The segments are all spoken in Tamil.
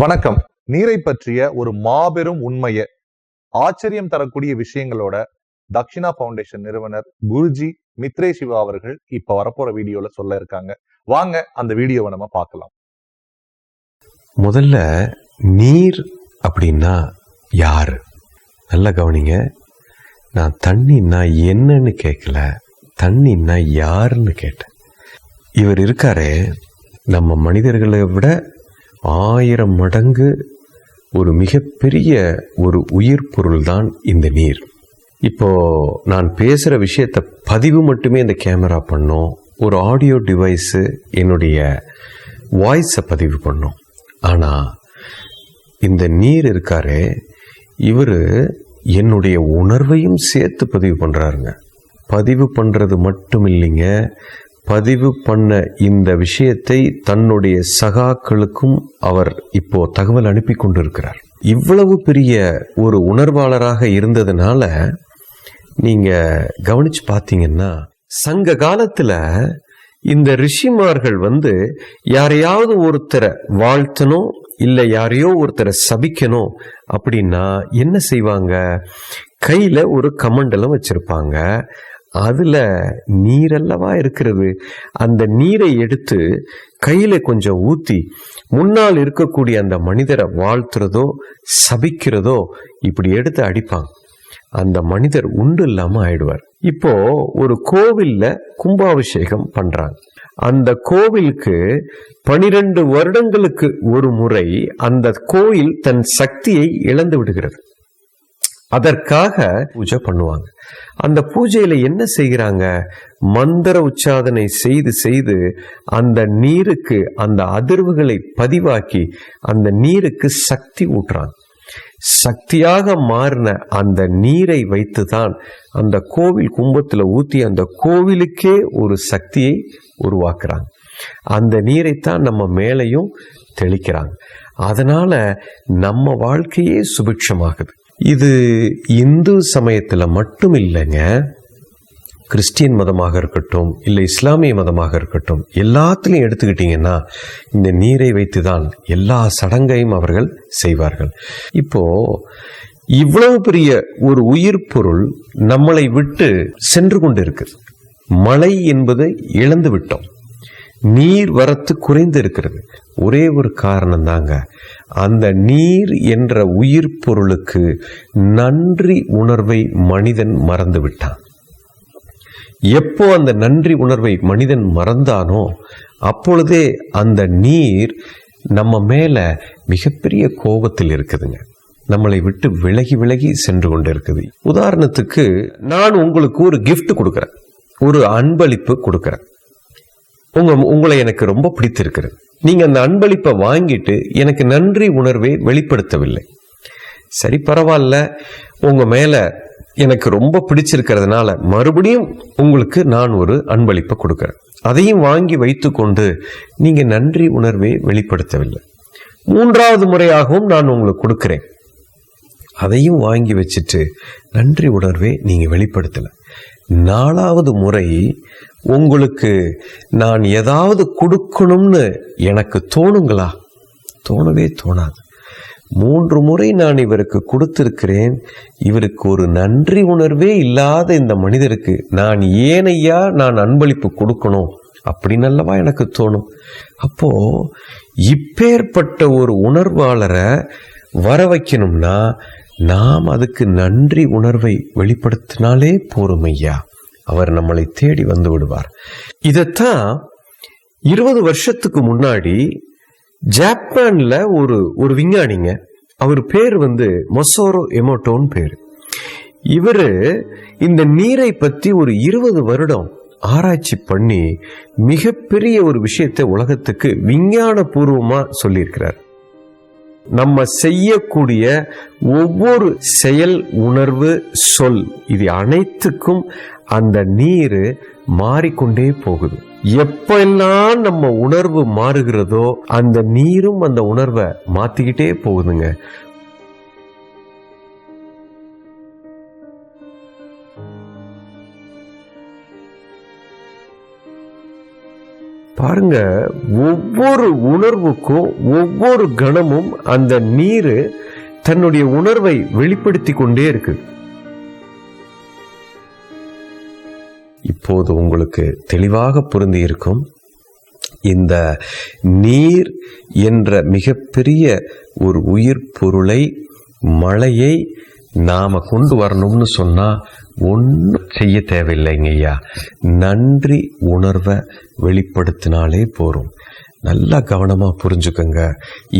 வணக்கம். நீரை பற்றிய ஒரு மாபெரும் உண்மையை ஆச்சரியம் தரக்கூடிய விஷயங்களோட தக்ஷிணா ஃபவுண்டேஷன் நிறுவனர் குருஜி மித்ரே சிவா அவர்கள் இப்ப வரப்போற வீடியோல சொல்ல இருக்காங்க. வாங்க அந்த வீடியோவை நம்ம பார்க்கலாம். முதல்ல நீர் அப்படின்னா யாரு? நல்லா கவனிங்க. நான் தண்ணின்னா என்னன்னு கேட்கல, தண்ணின்னா யாருன்னு கேட்டேன். இவர் இருக்காரே, நம்ம மனிதர்களை விட 1000 மடங்கு ஒரு மிகப்பெரிய ஒரு உயிர் பொருள் தான் இந்த நீர். இப்போ நான் பேசுற விஷயத்தை பதிவு மட்டுமே இந்த கேமரா பண்ணோம், ஒரு ஆடியோ டிவைஸு என்னுடைய வாய்ஸை பதிவு பண்ணோம். ஆனா இந்த நீர் இருக்காரே, இவர் என்னுடைய உணர்வையும் சேர்த்து பதிவு பண்றாருங்க. பதிவு பண்றது மட்டும் இல்லைங்க, பதிவு பண்ண இந்த விஷயத்தை தன்னுடைய சகாக்களுக்கும் அவர் இப்போ தகவல் அனுப்பி கொண்டிருக்கிறார். இவ்வளவு பெரிய ஒரு உணர்வாளராக இருந்ததுனால நீங்க கவனிச்சு பார்த்தீங்கன்னா, சங்க காலத்துல இந்த ரிஷிமார்கள் யாரையாவது ஒருத்தரை வாழ்த்தணும், இல்லை யாரையோ ஒருத்தரை சபிக்கணும் அப்படின்னா என்ன செய்வாங்க? கையில ஒரு கமண்டலம் வச்சிருப்பாங்க. அதுல நீரல்லவா இருக்கிறது. அந்த நீரை எடுத்து கையில கொஞ்சம் ஊத்தி முன்னால் இருக்கக்கூடிய அந்த மனிதரை வாழ்த்துறதோ சபிக்கிறதோ இப்படி எடுத்து அடிப்பாங்க. அந்த மனிதர் உண்டு இல்லாம ஆயிடுவார். இப்போ ஒரு கோவில்ல கும்பாபிஷேகம் பண்றாங்க. அந்த கோவிலுக்கு 12 வருடங்களுக்கு ஒரு முறை அந்த கோயில் தன் சக்தியை இழந்து விடுகிறது. அதற்காக பூஜை பண்ணுவாங்க. அந்த பூஜையில என்ன செய்கிறாங்க? மந்திர உச்சாதனை செய்து செய்து அந்த நீருக்கு அந்த அதிர்வுகளை பதிவாக்கி அந்த நீருக்கு சக்தி ஊட்டுறாங்க. சக்தியாக மாறின அந்த நீரை வைத்துதான் அந்த கோவில் கும்பத்துல ஊத்தி அந்த கோவிலுக்கே ஒரு சக்தியை உருவாக்குறாங்க. அந்த நீரைத்தான் நம்ம மேலையும் தெளிக்கிறாங்க. அதனால நம்ம வாழ்க்கையே சுபிட்சமாகுது. இது இந்து சமயத்துல மட்டும் இல்லைங்க, கிறிஸ்டியன் மதமாக இருக்கட்டும், இல்லை இஸ்லாமிய மதமாக இருக்கட்டும், எல்லாத்திலையும் எடுத்துக்கிட்டீங்கன்னா இந்த நீரை வைத்துதான் எல்லா சடங்கையும் அவர்கள் செய்வார்கள். இப்போ இவ்வளவு பெரிய ஒரு உயிர் பொருள் நம்மளை விட்டு சென்று கொண்டிருக்கு. மழை என்பதை இழந்து விட்டோம், நீர் வரத்து குறைந்து இருக்கிறது. ஒரே ஒரு காரணம் தாங்க, அந்த நீர் என்ற உயிர் பொருளுக்கு நன்றி உணர்வை மனிதன் மறந்து விட்டான். எப்போ அந்த நன்றி உணர்வை மனிதன் மறந்தானோ அப்பொழுதே அந்த நீர் நம்ம மேல மிகப்பெரிய கோபத்தில் இருக்குதுங்க. நம்மளை விட்டு விலகி விலகி சென்று கொண்டு இருக்குது. உதாரணத்துக்கு, நான் உங்களுக்கு ஒரு கிஃப்ட் கொடுக்குறேன், ஒரு அன்பளிப்பு கொடுக்குறேன். உங்களை எனக்கு ரொம்ப பிடித்திருக்கிறது. நீங்க அந்த அன்பளிப்பை வாங்கிட்டு எனக்கு நன்றி உணர்வை வெளிப்படுத்தவில்லை. சரி, பரவாயில்ல, உங்க மேல எனக்கு ரொம்ப பிடிச்சிருக்கிறதுனால மறுபடியும் உங்களுக்கு நான் ஒரு அன்பளிப்பை கொடுக்கிறேன். அதையும் வாங்கி வைத்துக்கொண்டு நீங்க நன்றி உணர்வை வெளிப்படுத்தவில்லை. 3வது முறையாகவும் நான் உங்களுக்கு கொடுக்கிறேன், அதையும் வாங்கி வச்சுட்டு நன்றி உணர்வை நீங்க வெளிப்படுத்தல. 4வது முறை உங்களுக்கு நான் ஏதாவது கொடுக்கணும்னு எனக்கு தோணுங்களா? தோணவே தோணாது. 3 முறை நான் இவருக்கு கொடுத்திருக்கிறேன், இவருக்கு ஒரு நன்றி உணர்வே இல்லாத இந்த மனிதருக்கு நான் ஏனையா நான் அன்பளிப்பு கொடுக்கணும் அப்படின்னு அல்லவா எனக்கு தோணும். அப்போ இப்பேற்பட்ட ஒரு உணர்வாளரை வர வைக்கணும்னா நாம் அதுக்கு நன்றி உணர்வை வெளிப்படுத்தினாலே போரும் ஐயா, அவர் நம்மளை தேடி வந்து விடுவார். இதத்தான் 20 வருஷத்துக்கு முன்னாடி ஜப்பான்ல ஒரு விஞ்ஞானிங்க, அவர் பேர் மொசோரோ எமோட்டோன்னு பேரு. இவரு இந்த நீரை பத்தி ஒரு 20 வருடம் ஆராய்ச்சி பண்ணி மிகப்பெரிய ஒரு விஷயத்தை உலகத்துக்கு விஞ்ஞான பூர்வமா சொல்லியிருக்கிறார். நம்ம செய்யக்கூடிய ஒவ்வொரு செயல், உணர்வு, சொல், இது அனைத்துக்கும் அந்த நீர் மாறிக்கொண்டே போகுது. எப்பெல்லாம் நம்ம உணர்வு மாறுகிறதோ அந்த நீரும் அந்த உணர்வை மாத்திக்கிட்டே போகுதுங்க. பாருங்க, ஒவ்வொரு உணர்வுக்கும் ஒவ்வொரு கணமும் அந்த நீர் தன்னுடைய உணர்வை வெளிப்படுத்தி கொண்டே இருக்கு. இப்போது உங்களுக்கு தெளிவாக பொருந்தி இருக்கும். இந்த நீர் என்ற மிகப்பெரிய ஒரு உயிர் பொருளை, மழையை நாம கொண்டு வரணும்னு சொன்னா ஒன்றும் செய்ய தேவையில்லைங்க ஐயா. நன்றி உணர்வை வெளிப்படுத்தினாலே போறோம். நல்லா கவனமா புரிஞ்சுக்கங்க.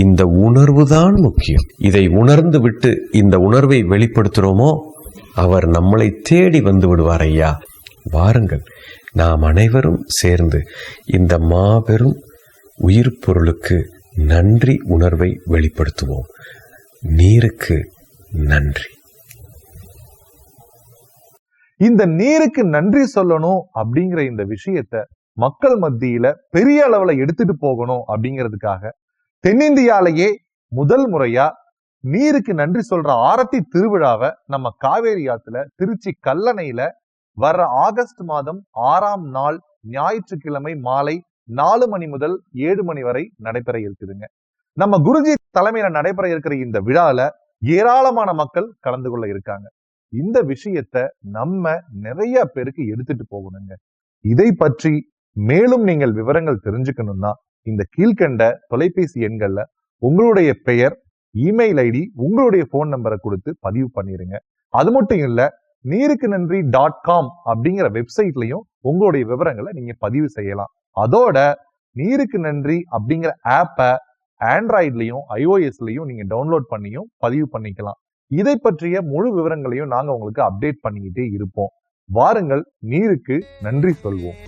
இந்த உணர்வு தான் முக்கியம். இதை உணர்ந்து விட்டு இந்த உணர்வை வெளிப்படுத்துறோமோ, அவர் நம்மளை தேடி வந்து விடுவார் ஐயா. வாருங்கள், நாம் அனைவரும் சேர்ந்து இந்த மாபெரும் உயிர் பொருளுக்கு நன்றி உணர்வை வெளிப்படுத்துவோம். நீருக்கு நன்றி. இந்த நீருக்கு நன்றி சொல்லணும் அப்படிங்கிற இந்த விஷயத்த மக்கள் மத்தியில பெரிய அளவுல எடுத்துட்டு போகணும் அப்படிங்கிறதுக்காக தென்னிந்தியாலேயே முதல் முறையா நீருக்கு நன்றி சொல்ற ஆரத்தி திருவிழாவை நம்ம காவேரி ஆத்துல திருச்சி கல்லணையில வர்ற ஆகஸ்ட் மாதம் 6ஆம் நாள் ஞாயிற்றுக்கிழமை மாலை 4 மணி முதல் 7 மணி வரை நடைபெற இருக்குதுங்க. நம்ம குருஜி தலைமையில நடைபெற இருக்கிற இந்த விழால ஏராளமான மக்கள் கலந்து கொள்ள இருக்காங்க. இந்த விஷயத்த நம்ம நிறைய பேருக்கு எடுத்துட்டு போகணுங்க. இதை பற்றி மேலும் நீங்கள் விவரங்கள் தெரிஞ்சுக்கணும்னா இந்த கீழ்கண்ட தொலைபேசி எண்கள்ல உங்களுடைய பெயர், இமெயில் ஐடி, உங்களுடைய போன் நம்பரை கொடுத்து பதிவு பண்ணிருங்க. அது மட்டும் இல்ல, நீருக்கு நன்றி .com அப்படிங்கிற வெப்சைட்லயும் உங்களுடைய விவரங்களை நீங்க பதிவு செய்யலாம். அதோட நீருக்கு நன்றி அப்படிங்கிற ஆப்பை ஆண்ட்ராய்ட்லயும் iOSலயும் நீங்க டவுன்லோட் பண்ணியும் பதிவு பண்ணிக்கலாம். இதை பற்றிய முழு விவரங்களையும் நாங்க உங்களுக்கு அப்டேட் பண்ணிக்கிட்டே இருப்போம். வாருங்கள், நீருக்கு நன்றி சொல்வோம்.